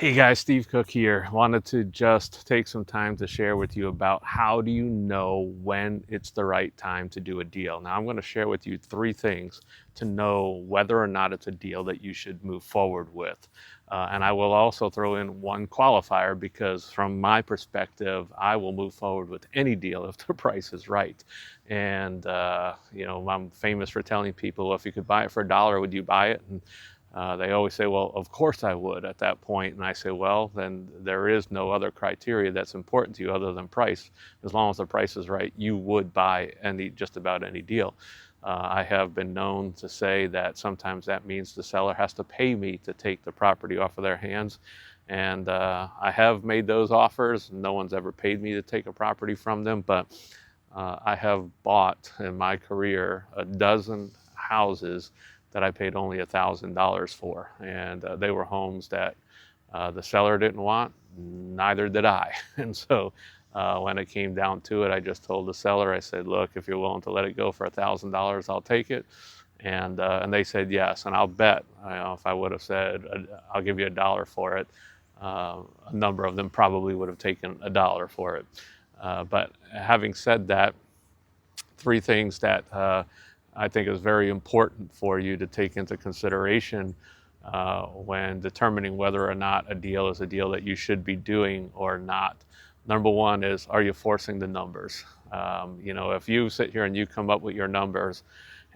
Hey guys, Steve Cook here. Wanted to just take some time to share with you about how do you know when it's the right time to do a deal. Now, I'm going to share with you three things to know whether or not it's a deal that you should move forward with. And I will also throw in one qualifier because, from my perspective, I will move forward with any deal if the price is right. And, I'm famous for telling people, well, if you could buy it for $1, would you buy it? And they always say, well, of course I would at that point. And I say, well, then there is no other criteria that's important to you other than price. As long as the price is right, you would buy just about any deal. I have been known to say that sometimes that means the seller has to pay me to take the property off of their hands. And I have made those offers. No one's ever paid me to take a property from them, but I have bought in my career a dozen houses that I paid only $1,000 for, and they were homes that the seller didn't want, neither did I. And so when it came down to it, I just told the seller, I said, "Look, if you're willing to let it go for $1,000, I'll take it." And they said yes. And I'll bet, if I would have said, "I'll give you $1 for it," a number of them probably would have taken $1 for it. But having said that, three things that I think is very important for you to take into consideration when determining whether or not a deal is a deal that you should be doing or not. Number one is, are you forcing the numbers? If you sit here and you come up with your numbers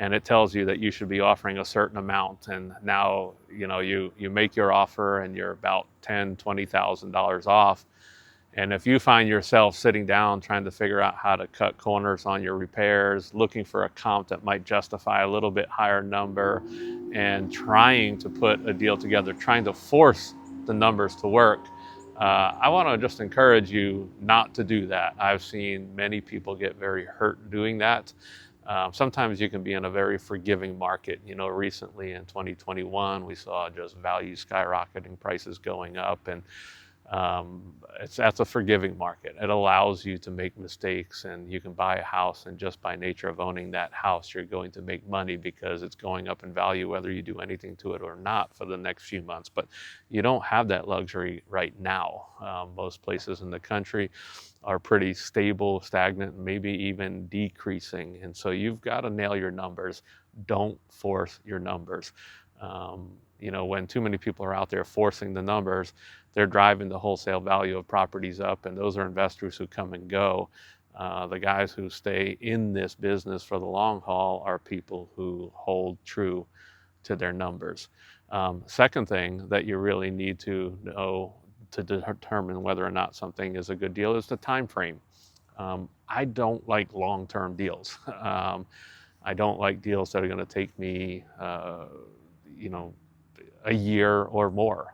and it tells you that you should be offering a certain amount, and now you make your offer and you're about $10,000, $20,000 off. And if you find yourself sitting down trying to figure out how to cut corners on your repairs, looking for a comp that might justify a little bit higher number, and trying to put a deal together, trying to force the numbers to work, I want to just encourage you not to do that. I've seen many people get very hurt doing that. Sometimes you can be in a very forgiving market. Recently in 2021, we saw just value skyrocketing, prices going up, and that's a forgiving market. It allows you to make mistakes, and you can buy a house, and just by nature of owning that house, you're going to make money because it's going up in value whether you do anything to it or not for the next few months. But you don't have that luxury right now. Most places in the country are pretty stable, stagnant, maybe even decreasing. And so you've got to nail your numbers. Don't force your numbers. When too many people are out there forcing the numbers, they're driving the wholesale value of properties up, and those are investors who come and go. The guys who stay in this business for the long haul are people who hold true to their numbers. Second thing that you really need to know to determine whether or not something is a good deal is the time frame. I don't like long-term deals. I don't like deals that are going to take me, a year or more.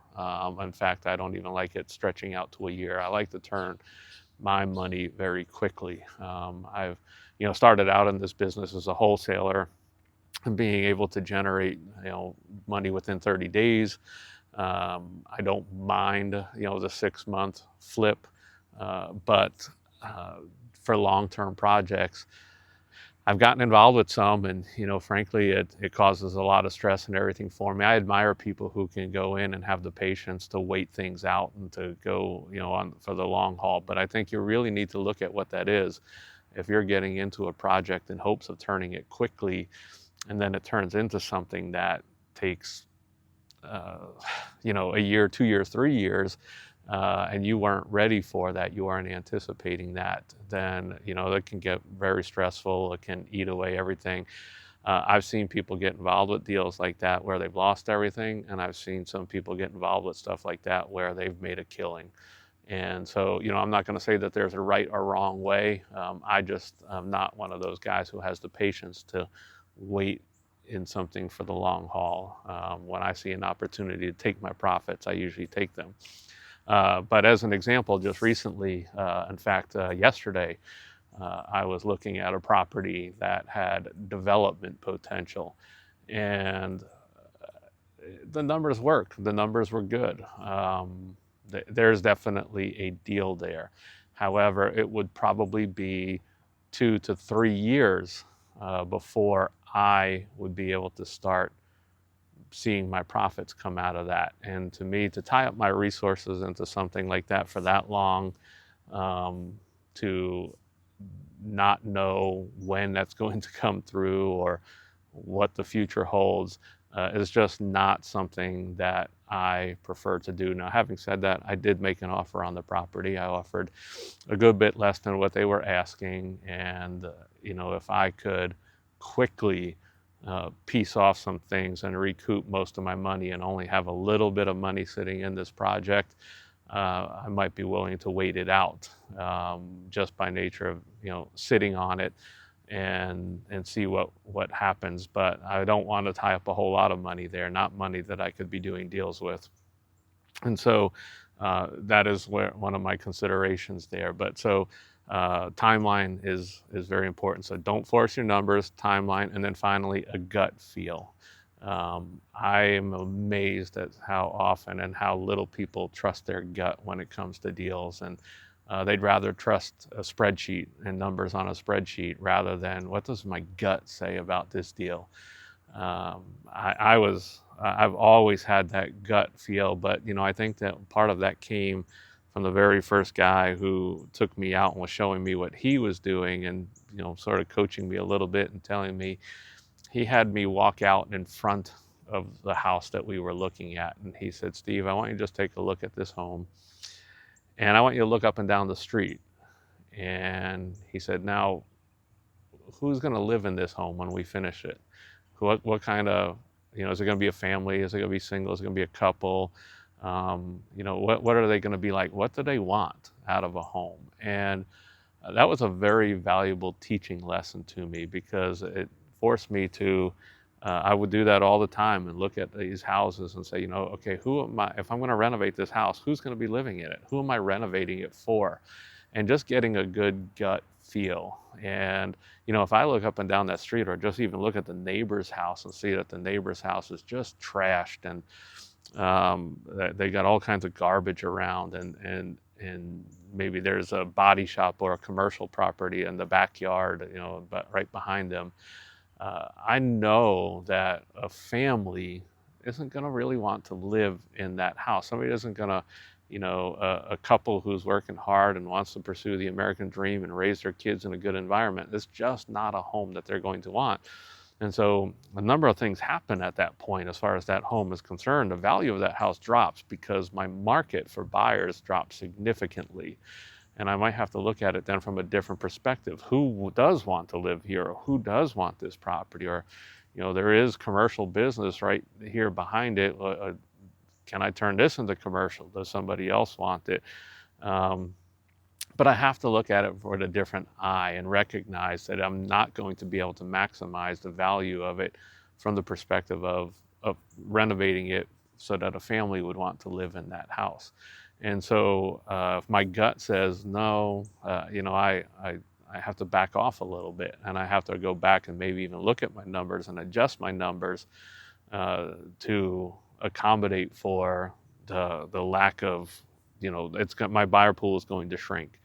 In fact, I don't even like it stretching out to a year. I like to turn my money very quickly. I've, started out in this business as a wholesaler and being able to generate, money within 30 days. I don't mind, the 6-month flip, but for long-term projects, I've gotten involved with some, and frankly, it causes a lot of stress and everything for me. I admire people who can go in and have the patience to wait things out and to go, on for the long haul. But I think you really need to look at what that is. If you're getting into a project in hopes of turning it quickly, and then it turns into something that takes, a year, 2 years, 3 years, and you weren't ready for that, you weren't anticipating that, then that can get very stressful. It can eat away everything. I've seen people get involved with deals like that where they've lost everything, and I've seen some people get involved with stuff like that where they've made a killing. And so, I'm not going to say that there's a right or wrong way. I just am not one of those guys who has the patience to wait in something for the long haul. When I see an opportunity to take my profits, I usually take them. But as an example, just recently, in fact, yesterday, I was looking at a property that had development potential, and the numbers worked. The numbers were good. There's definitely a deal there. However, it would probably be 2 to 3 years before I would be able to start seeing my profits come out of that. And to me, to tie up my resources into something like that for that long, to not know when that's going to come through or what the future holds, is just not something that I prefer to do. Now, having said that, I did make an offer on the property. I offered a good bit less than what they were asking, and if I could quickly piece off some things and recoup most of my money and only have a little bit of money sitting in this project, I might be willing to wait it out, just by nature of sitting on it and see what happens. But I don't want to tie up a whole lot of money there, not money that I could be doing deals with. And so that is one of my considerations there. But so timeline is very important. So don't force your numbers, timeline, and then finally a gut feel. I am amazed at how often and how little people trust their gut when it comes to deals, and they'd rather trust a spreadsheet and numbers on a spreadsheet rather than what does my gut say about this deal. I've always had that gut feel, but I think that part of that came from the very first guy who took me out and was showing me what he was doing, and sort of coaching me a little bit and telling me. He had me walk out in front of the house that we were looking at, and he said, "Steve, I want you to just take a look at this home, and I want you to look up and down the street." And he said, "Now, who's going to live in this home when we finish it? What kind of, is it going to be a family? Is it going to be single? Is it going to be a couple? What are they going to be like? What do they want out of a home?" And that was a very valuable teaching lesson to me, because it forced me to, I would do that all the time and look at these houses and say, okay, who am I, if I'm going to renovate this house, who's going to be living in it? Who am I renovating it for? And just getting a good gut feel. And, if I look up and down that street, or just even look at the neighbor's house and see that the neighbor's house is just trashed, and they got all kinds of garbage around, and maybe there's a body shop or a commercial property in the backyard, but right behind them. I know that a family isn't going to really want to live in that house. Somebody isn't going to, a couple who's working hard and wants to pursue the American dream and raise their kids in a good environment. It's just not a home that they're going to want. And so a number of things happen at that point as far as that home is concerned. The value of that house drops because my market for buyers drops significantly. And I might have to look at it then from a different perspective. Who does want to live here? Or who does want this property? Or, there is commercial business right here behind it. Can I turn this into commercial? Does somebody else want it? But I have to look at it with a different eye and recognize that I'm not going to be able to maximize the value of it from the perspective of renovating it so that a family would want to live in that house. And so if my gut says no, I have to back off a little bit, and I have to go back and maybe even look at my numbers and adjust my numbers to accommodate for the lack of, my buyer pool is going to shrink.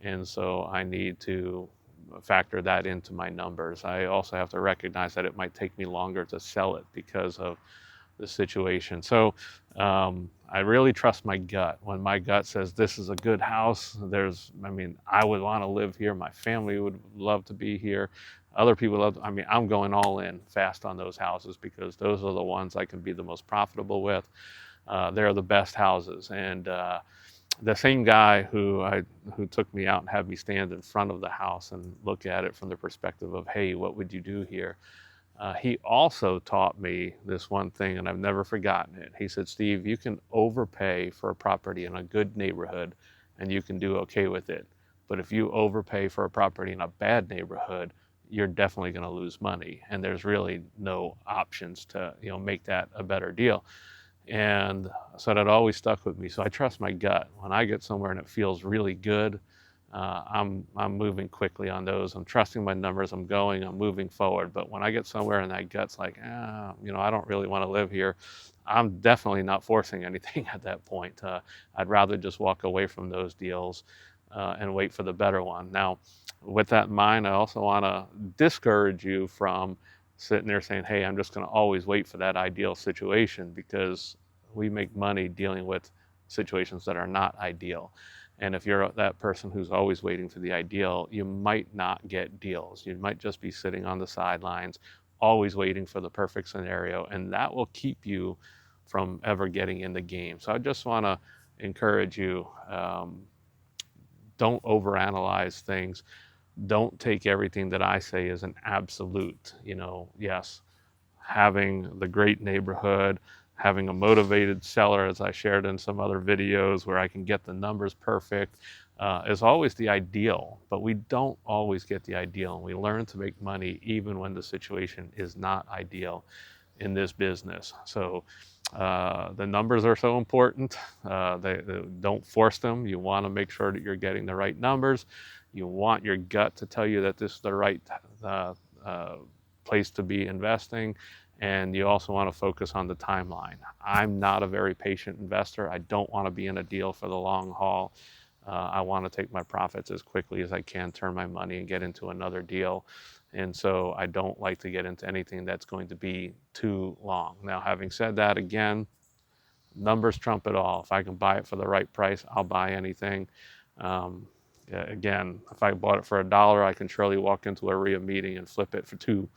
And so I need to factor that into my numbers. I also have to recognize that it might take me longer to sell it because of the situation. So I really trust my gut. When my gut says this is a good house, I would want to live here. My family would love to be here. Other people love, I'm going all in fast on those houses because those are the ones I can be the most profitable with. They're the best houses. And the same guy who took me out and had me stand in front of the house and look at it from the perspective of, hey, what would you do here? He also taught me this one thing, and I've never forgotten it. He said, Steve, you can overpay for a property in a good neighborhood and you can do okay with it. But if you overpay for a property in a bad neighborhood, you're definitely going to lose money. And there's really no options to, make that a better deal. And so that always stuck with me. So I trust my gut. When I get somewhere and it feels really good, I'm moving quickly on those. I'm trusting my numbers. I'm moving forward. But when I get somewhere and that gut's like, I don't really want to live here, I'm definitely not forcing anything at that point. I'd rather just walk away from those deals and wait for the better one. Now, with that in mind, I also want to discourage you from sitting there saying, hey, I'm just going to always wait for that ideal situation, because we make money dealing with situations that are not ideal. And if you're that person who's always waiting for the ideal, you might not get deals. You might just be sitting on the sidelines, always waiting for the perfect scenario, and that will keep you from ever getting in the game. So I just want to encourage you, don't overanalyze things. Don't take everything that I say as an absolute. Yes, having the great neighborhood, having a motivated seller, as I shared in some other videos, where I can get the numbers perfect, is always the ideal. But we don't always get the ideal, and we learn to make money even when the situation is not ideal in this business. So the numbers are so important. They don't force them. You want to make sure that you're getting the right numbers. You want your gut to tell you that this is the right place to be investing. And you also want to focus on the timeline. I'm not a very patient investor. I don't want to be in a deal for the long haul. I want to take my profits as quickly as I can, turn my money, and get into another deal. And so I don't like to get into anything that's going to be too long. Now, having said that, again, numbers trump it all. If I can buy it for the right price, I'll buy anything. Yeah, again, if I bought it for $1, I can surely walk into a RIA meeting and flip it for $2,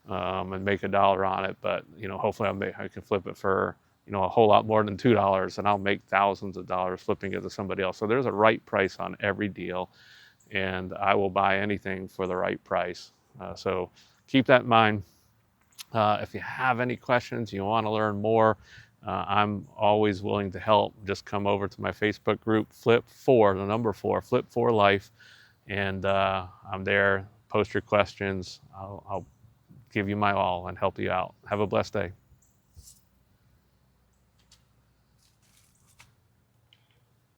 and make $1 on it. But hopefully I can flip it for a whole lot more than $2, and I'll make thousands of dollars flipping it to somebody else. So there's a right price on every deal, and I will buy anything for the right price. So keep that in mind. If you have any questions, you want to learn more, I'm always willing to help. Just come over to my Facebook group, Flip4, the number 4, Flip4 Life, and I'm there. Post your questions. I'll give you my all and help you out. Have a blessed day.